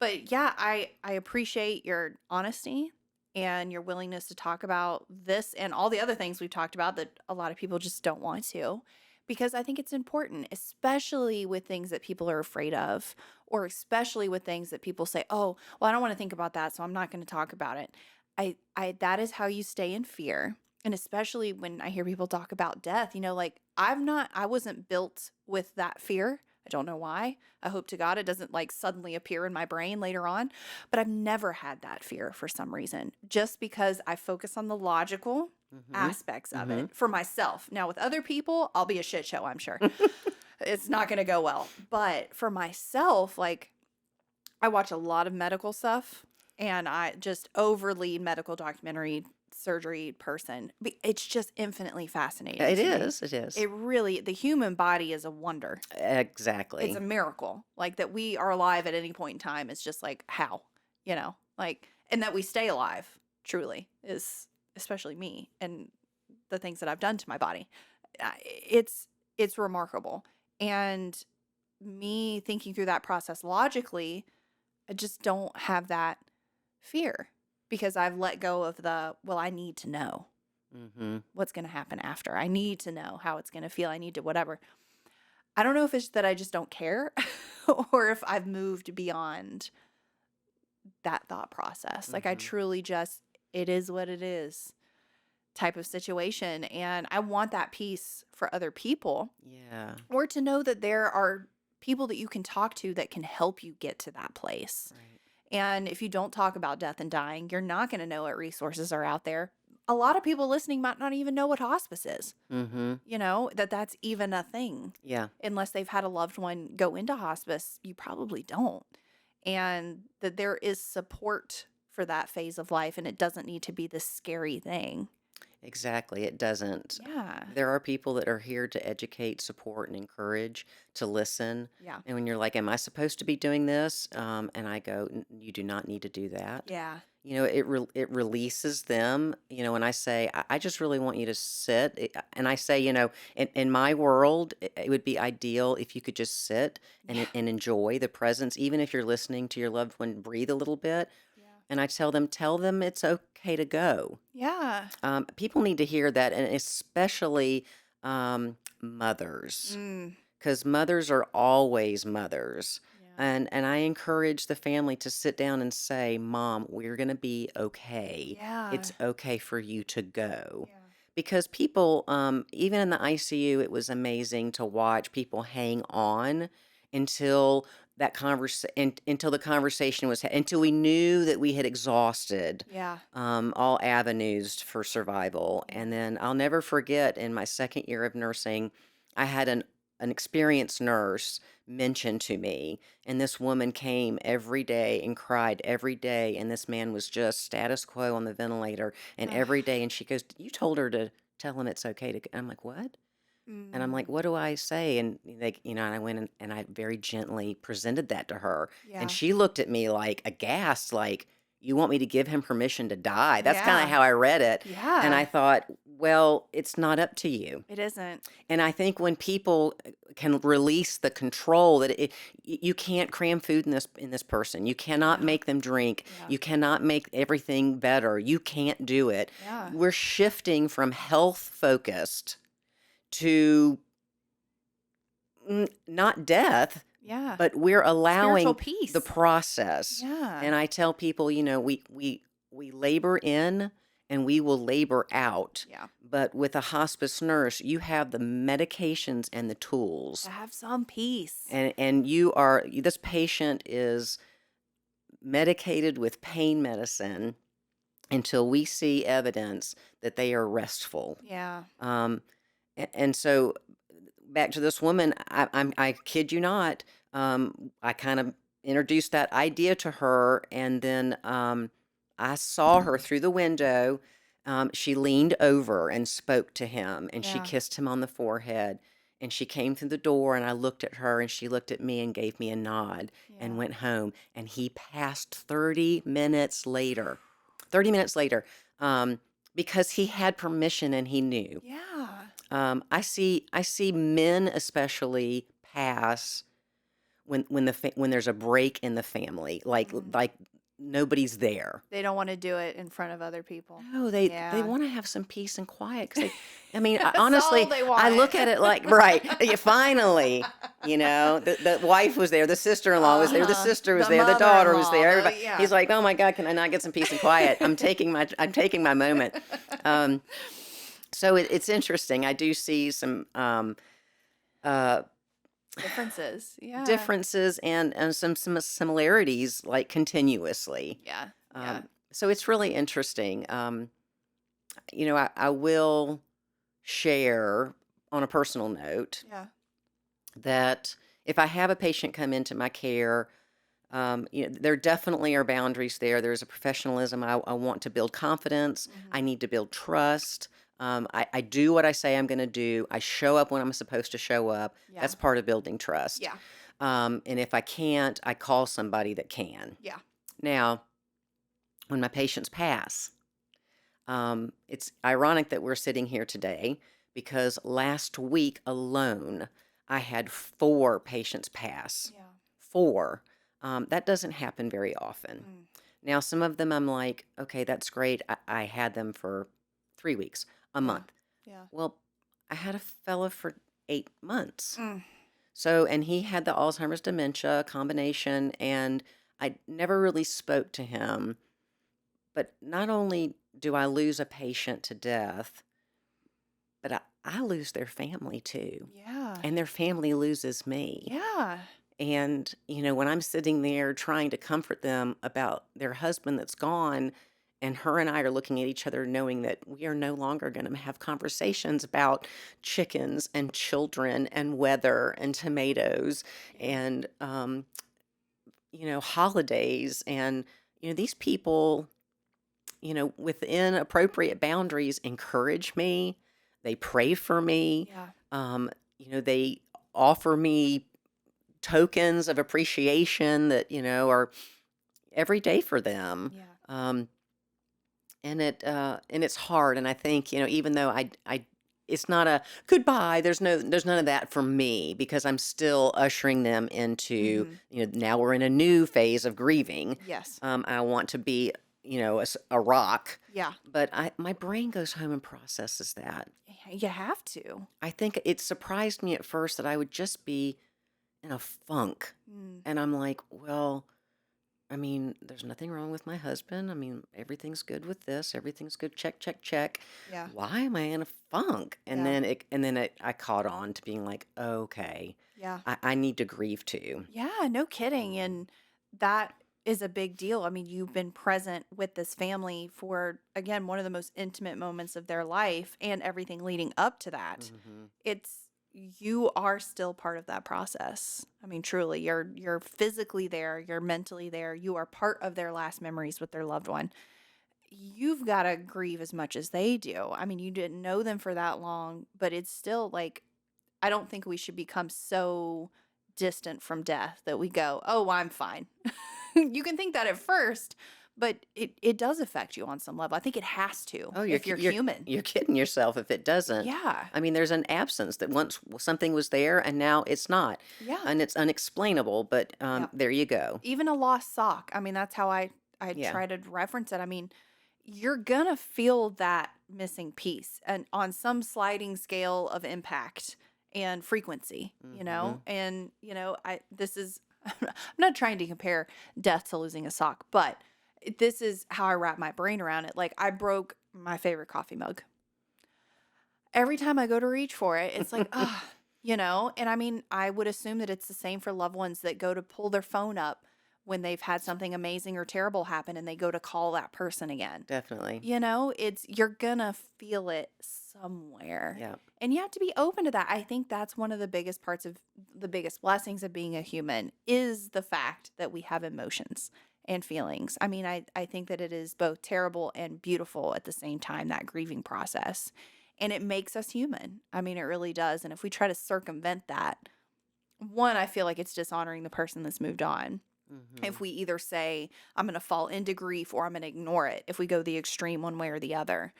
But yeah, I appreciate your honesty and your willingness to talk about this and all the other things we've talked about that a lot of people just don't want to because I think it's important, especially with things that people are afraid of or especially with things that people say, "Oh, well, I don't want to think about that, so I'm not going to talk about it." I that is how you stay in fear. And especially when I hear people talk about death, like I wasn't built with that fear. I don't know why. I hope to God it doesn't like suddenly appear in my brain later on, but I've never had that fear for some reason, just because I focus on the logical Mm-hmm. aspects of Mm-hmm. it for myself. Now, with other people, I'll be a shit show, I'm sure. It's not going to go well. But for myself, like I watch a lot of medical stuff and I just overly medical documentary surgery person. It's just infinitely fascinating. It to me. is. It is. It really, the human body is a wonder. Exactly. It's a miracle. Like that we are alive at any point in time. It's just like how, like, and that we stay alive truly is especially me and the things that I've done to my body. It's remarkable. And me thinking through that process logically, I just don't have that fear because I've let go of well, I need to know Mm-hmm. what's going to happen after. I need to know how it's going to feel. I need to whatever. I don't know if it's that I just don't care or if I've moved beyond that thought process. Like I Mm-hmm. truly just, it is what it is type of situation. And I want that peace for other people Yeah. or to know that there are people that you can talk to that can help you get to that place. Right. And if you don't talk about death and dying, you're not going to know what resources are out there. A lot of people listening might not even know what hospice is, Mm-hmm. that's even a thing. Yeah. Unless they've had a loved one go into hospice, you probably don't. And that there is support for that phase of life and it doesn't need to be this scary thing. Exactly. It doesn't. Yeah. There are people that are here to educate, support, and encourage, to listen. Yeah. And when you're like, "Am I supposed to be doing this?" And I go, "You do not need to do that." Yeah. It releases them. And I say, I just really want you to sit. And I say, in my world, it would be ideal if you could just sit Yeah. and enjoy the presence, even if you're listening to your loved one breathe a little bit. Yeah. And I tell them it's okay to go. Yeah. People need to hear that, and especially mothers, Mm. because mothers are always mothers. Yeah. And I encourage the family to sit down and say, "Mom, we're going to be okay. Yeah. It's okay for you to go." Yeah. Because people, even in the ICU, it was amazing to watch people hang on until until the conversation until we knew that we had exhausted Yeah. all avenues for survival. Yeah. And then I'll never forget in my second year of nursing, I had an an experienced nurse mentioned to me, and this woman came every day and cried every day, and this man was just status quo on the ventilator, and Ugh. every day, and she goes, "You told her to tell him it's okay to," I'm like, "What?" And I'm like, Mm. "What do I say?" And they, and I went and I very gently presented that to her. And Yeah. she looked at me like aghast, like, "You want me to give him permission to die?" That's kind of Yeah. how I read it. And I Yeah. thought, well, it's not up to you. It isn't. And I think when people can release the control that you can't cram food in this person. You cannot Yeah. make them drink. Yeah. You cannot make everything better. You can't do it. Yeah. We're shifting from health focused to not death, Yeah. but we're Spiritual allowing the peace. process. Yeah. And I tell people, we labor in and we will labor out. Yeah. But with a hospice nurse, you have the medications and the To tools. have some peace. And this patient is medicated with pain medicine until we see evidence that they are restful. Yeah. Um, and so back to this woman, I kid you not, I kind of introduced that idea to her, and then I saw her through the window. She leaned over and spoke to him, and she Yeah. kissed him on the forehead. And she came through the door, and I looked at her, and she looked at me and gave me a nod and Yeah. went home. And he passed 30 minutes later. 30 minutes later, because he had permission and he knew. Yeah. I see men especially pass when there's a break in the family, Mm. like nobody's there. They don't want to do it in front of other people. No, they Yeah. want to have some peace and quiet because I mean, That's all honestly, they I want. look at it like right. Finally, the wife was there, the sister-in-law was there, the Uh-huh. sister was The there, the daughter was mother-in-law. there. Everybody. Yeah. He's like, "Oh my God, can I not get some peace and quiet? I'm taking my moment." Um, so it's interesting. I do see some uh, Differences. Yeah. differences and some similarities like continuously. Yeah. Yeah. So it's really interesting. I will share on a personal note Yeah. that if I have a patient come into my care, there definitely are boundaries there. There's a professionalism. I want to build confidence. I Hmm. need to build trust. I do what I say I'm going to do. I show up when I'm supposed to show up. Yeah. That's part of building trust. Yeah. And if I can't, I call somebody that can. Yeah. Now, when my patients pass, it's ironic that we're sitting here today because last week alone, I had 4 patients pass. Yeah. 4. That doesn't happen very often. Mm. Now, some of them I'm like, okay, that's great. I had them for 3 weeks, a Yeah. month. Yeah. Well, I had a fella for 8 months. Mm. So, and he had the Alzheimer's dementia combination, and I never really spoke to him. But not only do I lose a patient to death, but I lose their family too. Yeah. And their family loses me. Yeah. And, when I'm sitting there trying to comfort them about their husband that's gone, and her and I are looking at each other knowing that we are no longer going to have conversations about chickens and children and weather and tomatoes Yeah. and, holidays. And, these people, within appropriate boundaries, encourage me. They pray for me. Yeah. They offer me tokens of appreciation that, are every day for them. Yeah. Um, and it's hard. And I think, even though it's not a goodbye, there's none of that for me because I'm still ushering them into, Hmm. now we're in a new phase of grieving. Yes. I want to be, a rock, Yeah. but my brain goes home and processes that. You have to. I think it surprised me at first that I would just be in a funk. Mm. And I'm like, well, I mean, there's nothing wrong with my husband. I mean, everything's good with this. Everything's good. Check, check, check. Yeah. Why am I in a funk? And Yeah. then I caught on to being like, okay, Yeah. I need to grieve too. Yeah. No kidding. And that is a big deal. I mean, you've been present with this family for, again, one of the most intimate moments of their life and everything leading up to that. Hmm. It's, you are still part of that process. I mean, truly, you're physically there, you're mentally there, you are part of their last memories with their loved one. You've got to grieve as much as they do. I mean, you didn't know them for that long, but it's still like, I don't think we should become so distant from death that we go, oh, I'm fine. You can think that at first, but it does affect you on some level. I think it has to Oh, if you're human. you're kidding yourself if it doesn't. Yeah. I mean, there's an absence that once something was there and now it's not, Yeah. and it's unexplainable. But Yeah. there you go. Even a lost sock. I mean, that's how I Yeah, try to reference it. I mean, you're gonna feel that missing piece and on some sliding scale of impact and frequency, hmm and I this is I'm not trying to compare death to losing a sock, but this is how I wrap my brain around it. Like I broke my favorite coffee mug. Every time I go to reach for it, it's like, ah, and I mean, I would assume that it's the same for loved ones that go to pull their phone up when they've had something amazing or terrible happen and they go to call that person again. definitely. You're gonna feel it somewhere. Yeah. And you have to be open to that. I think that's one of the biggest parts of the biggest blessings of being a human is the fact that we have emotions and feelings. I mean, I think that it is both terrible and beautiful at the same time, that grieving process. And it makes us human. I mean, it really does. And if we try to circumvent that, one, I feel like it's dishonoring the person that's moved on. hmm If we either say, I'm going to fall into grief or I'm going to ignore it, if we go the extreme one way or the other.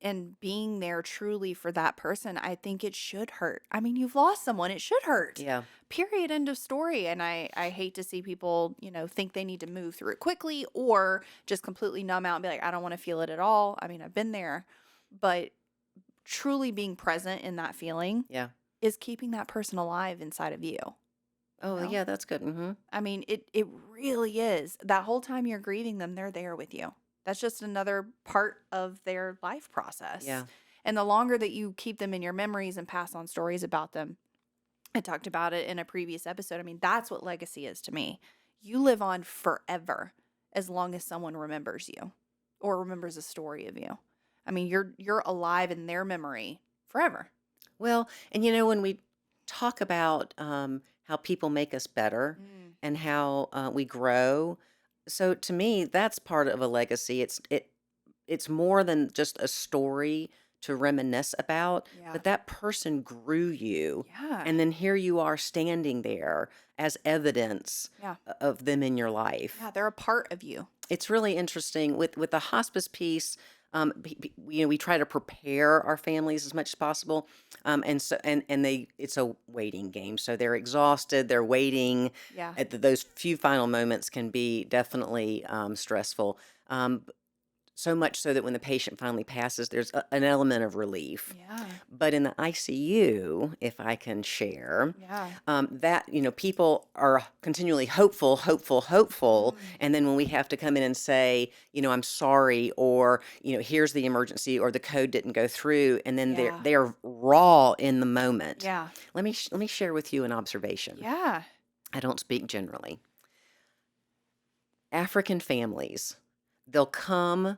And being there truly for that person, I think it should hurt. I mean, you've lost someone, it should hurt. Yeah. Period. End of story. And I hate to see people, think they need to move through it quickly or just completely numb out and be like, I don't want to feel it at all. I mean, I've been there, but truly being present in that feeling Yeah. is keeping that person alive inside of you. Oh, know? yeah. That's good. I mean, it really is. That whole time you're grieving them, they're there with you. That's just another part of their life process. Yeah. And the longer that you keep them in your memories and pass on stories about them, I talked about it in a previous episode. I mean, that's what legacy is to me. You live on forever as long as someone remembers you or remembers a story of you. I mean, you're alive in their memory forever. Well, and when we talk about how people make us better Mm, and how we grow, so to me, that's part of a legacy. It's more than just a story to reminisce about, yeah. but that person grew you, Yeah. and then here you are standing there as evidence Yeah. of them in your life. Yeah. They're a part of you. It's really interesting with the hospice piece. We try to prepare our families as much as possible, and so and they it's a waiting game. So they're exhausted. They're waiting. Yeah. Those few final moments can be definitely stressful. So much so that when the patient finally passes, there's an element of relief. Yeah. But in the ICU, if I can share, Yeah. that people are continually hopeful, hopeful, hopeful, Mm. and then when we have to come in and say, I'm sorry, or here's the emergency, or the code didn't go through, and then they're Yeah. they're raw in the moment. Yeah. Let me share with you an observation. Yeah. I don't speak generally. African families, they'll come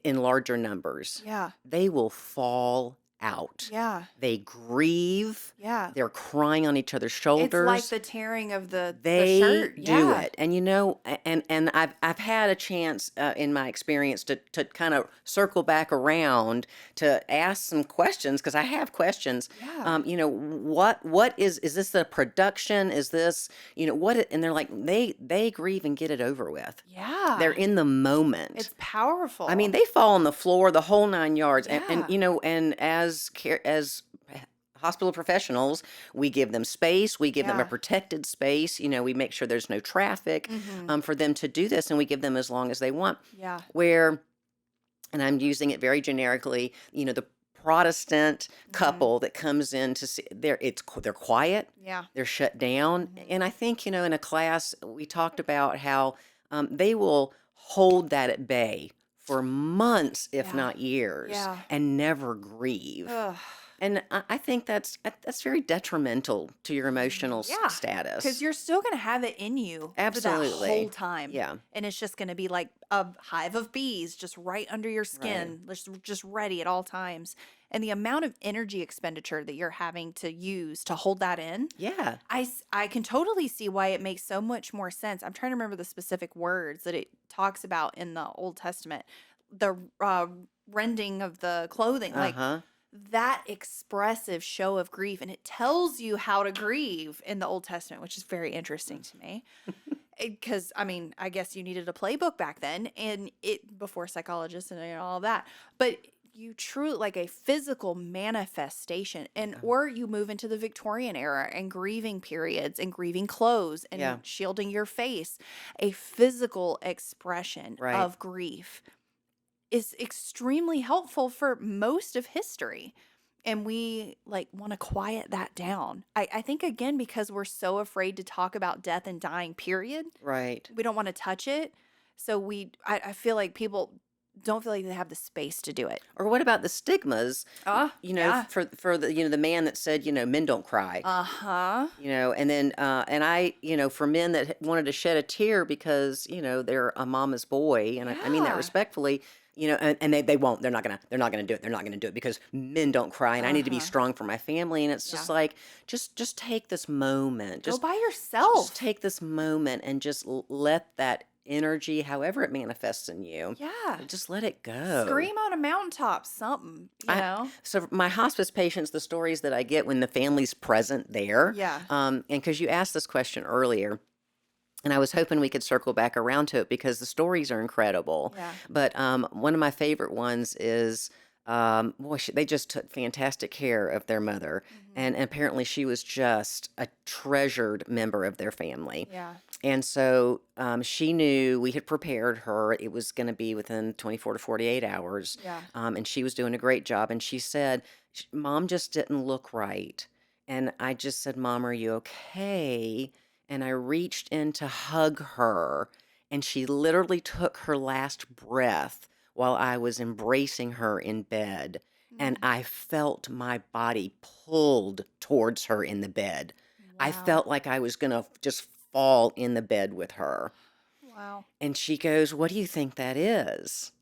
in larger numbers. Yeah. They will fall out. Yeah. They grieve. Yeah. They're crying on each other's It's like shoulders. the tearing of the They shirt. do Yeah. it, and and I've had a chance in my experience to kind of circle back around to ask some questions because I have questions. Yeah. What is this the production? Is this And they're like they grieve and get it over with. They're Yeah. in the moment. It's I mean, powerful. they fall on the floor, the whole 9 yards, Yeah. and as hospital professionals, we give them space, we give them a Yeah. protected space. We make sure there's no traffic Mm-hmm. for them to do this, and we give them as long as they want. Yeah. Where, and I'm using it very generically, the Protestant Mm-hmm. couple that comes in to see, they're quiet, Yeah. they're shut down, Mm-hmm. and I think in a class we talked about how they will hold that at bay for months, if Yeah. not years, Yeah. and never grieve. Ugh. And I think that's very detrimental to your emotional Yeah, because status. you're still gonna have it in you for that whole Absolutely. time, Yeah. and it's just gonna be like a hive of bees just right under your Right. skin, just ready at all times. And the amount of energy expenditure that you're having to use to hold that in, Yeah. I can totally see why it makes so much more sense. I'm trying to remember the specific words that it talks about in the Old Testament. The rending of the clothing, Uh like huh. that expressive show of grief, and it tells you how to grieve in the Old Testament, which is very interesting to me. Because I mean, I guess you needed a playbook back then, and it before psychologists and all that. But you truly like a physical manifestation, and Yeah. or you move into the Victorian era and grieving periods and grieving clothes Yeah. and shielding your face. A physical expression Right. of grief is extremely helpful for most of history. And we like want to quiet that down. I think again, because we're so afraid to talk about death and dying, period. Right. We don't want to touch it. So I feel like people don't feel like they have the space to do it. Or what about the stigmas? Yeah. For the the man that said men don't cry. Uh-huh. And then and I for men that wanted to shed a tear because they're a mama's boy, and I mean that Yeah. respectfully. And they won't. They're not gonna do it. They're not gonna do it because men don't cry, and I need to be Uh-huh. strong for my family. And it's just Yeah. like just take this moment, Go by just yourself. take this moment and just let that energy, however it manifests in you, Yeah. just let it go. Scream on a mountaintop, something, you I know? So for my hospice patients, the stories that I get when the family's present there, Yeah. and because you asked this question earlier, and I was hoping we could circle back around to it because the stories are incredible. Yeah. But one of my favorite ones is, boy, they just took fantastic care of their mother, Hmm. and apparently she was just a treasured member of their family. Yeah. And so she knew we had prepared her. It was going to be within 24 to 48 hours. Yeah. And she was doing a great job. And she said, Mom just didn't look right. And I just said, Mom, are you okay? And I reached in to hug her. And she literally took her last breath while I was embracing her in bed. And Mm. I felt my body pulled towards her in the bed. I Wow. felt like I was going to just fall in the bed with her. Wow. And she goes, What do you think that is?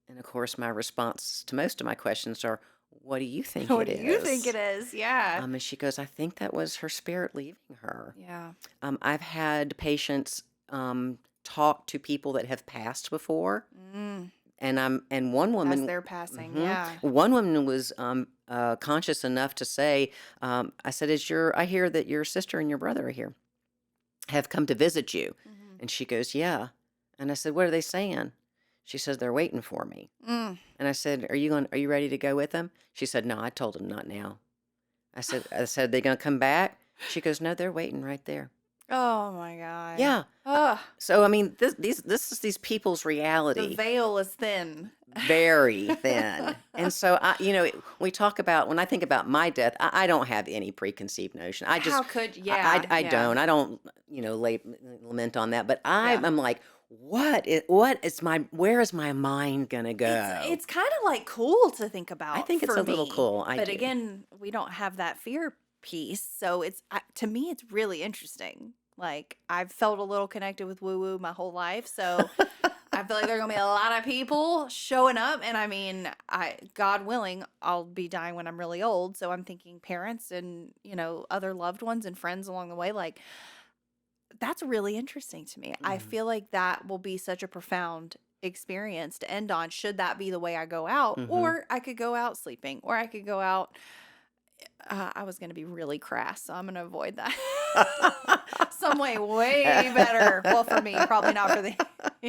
And of course, my response to most of my questions are, What do you think What it do you think it is? is? Yeah. And she goes, I think that was her spirit leaving her. Yeah. I've had patients talk to people that have passed before. Mm. And one As woman, they're passing. mhm, Yeah. one woman was conscious enough to say, I said, I hear that your sister and your brother are here, have come to visit you. Hmm. And she goes, Yeah. And I said, What are they saying? She says, They're waiting for me. Mm. And I said, Are you ready to go with them? She said, No, I told them not now. I said, They gonna come back? She goes, No, they're waiting right there. Oh my God. Yeah. Ugh. So I mean, this is these people's The reality. veil is thin. Very thin. And so we talk about, when I think about my death, I don't have any preconceived notion. How could, yeah, I yeah, don't. I don't, lament on that. But yeah. I'm like, where is my mind gonna go? It's kind of like cool to think I about think it's for a little me. cool. I But do. again, we don't have that fear piece. So to me, it's really interesting. Like I've felt a little connected with woo woo my whole life. So I feel like there are gonna be a lot of people showing up, and I mean, God willing, I'll be dying when I'm really old. So I'm thinking parents and other loved ones and friends along the way. Like that's really interesting to me. I Mhm. feel like that will be such a profound experience to end on. Should that be the way I go out, Mhm. or I could go out sleeping, or I could go out. I was gonna be really crass, so I'm gonna avoid that. Some way better. Well, for me, probably not for the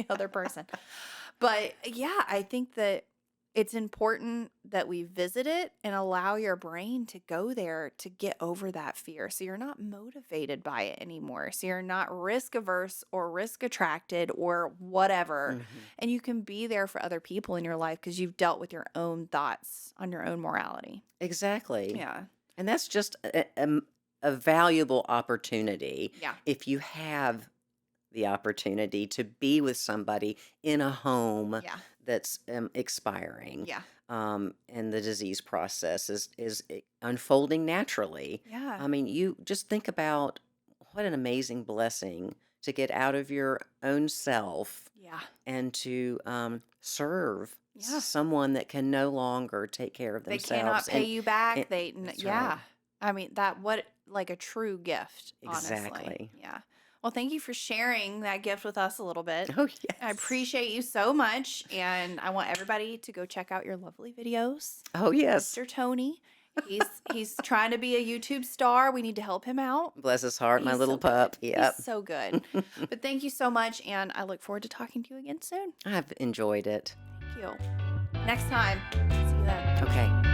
other person. But yeah, I think that it's important that we visit it and allow your brain to go there to get over that fear. So you're not motivated by it anymore. So you're not risk averse or risk attracted or whatever. Mhm. And you can be there for other people in your life because you've dealt with your own thoughts on your own morality. Exactly. Yeah. And that's just a valuable opportunity Yeah. if you have the opportunity to be with somebody in a home Yeah. that's expiring, Yeah. and the disease process is unfolding naturally. Yeah. I mean, you just think about what an amazing blessing to get out of your own self Yeah. and to serve Yeah. someone that can no longer take care of They themselves. cannot pay you back. And that's right. Yeah. I mean, what, like a true gift, honestly. Exactly. Yeah. Well, thank you for sharing that gift with us a little bit. Oh, I yes. appreciate you so much. And I want everybody to go check out your lovely videos Oh, with yes. Mr. Tony. He's trying to be a YouTube star. We need to help him out. Bless his heart, my He's little so good. pup. He's Yep. so good. But thank you so much. And I look forward to talking to you again soon. I've enjoyed it. Thank you. Next time. See you then. Okay.